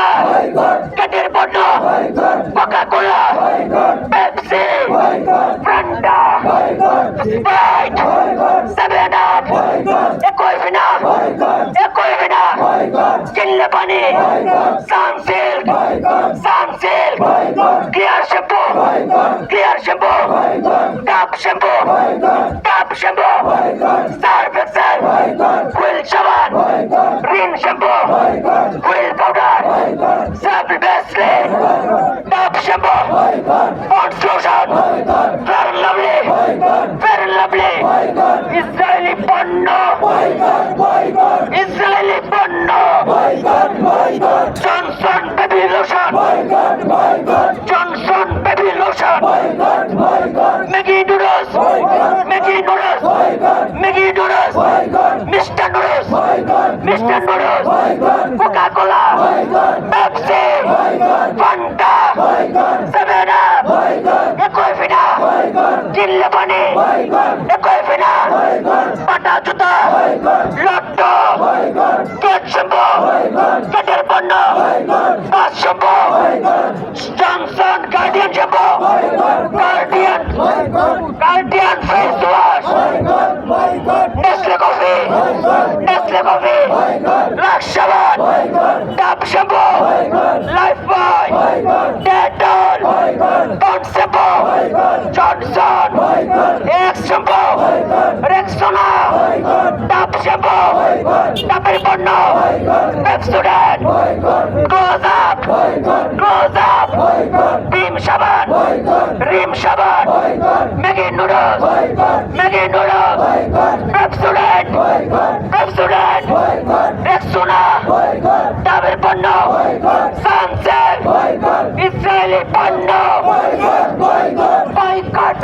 কোলা কেটের পণ্য Coca Cola Pepsi Fanta Sprite seven up একই বিনা চিল্লে পানি সানসিল্ক ক্লিয়ার শ্যাম্পু টাপ শ্যাম্পু সার্ফ এক্সেল হুইল সাবান Rin shampoo Wheel powder Surf Vaseline টাপ shampoo Pond's lotion Fair and Lovely ইসরায়েলি পণ্য Johnson baby lotion Maggi noodles mister noodles Coca Cola Pepsi Fanta seven up একই বিনা চিল্লে পানি একই বিনা পাটা জুতা লট্টো কেট শ্যাম্পু কেটের পণ্য বাস shampoo Johnson Guardian shampoo Guardian face wash Nestle coffee Lux সাবান Dove shampoo Lifebuoy Dettol Pond's shampoo Johnson Axe shampoo Rexona Dove shampoo ডাবের পণ্য পেপসোডেন্ট ক্লোজ আপ ভীম সাবান রিম সাবান ম্যাগি নুডলস পেপসোডেন্ট রেক্সোনা ডাবের পণ্য সানসিল্ক ইসরায়েলি পণ্য boycott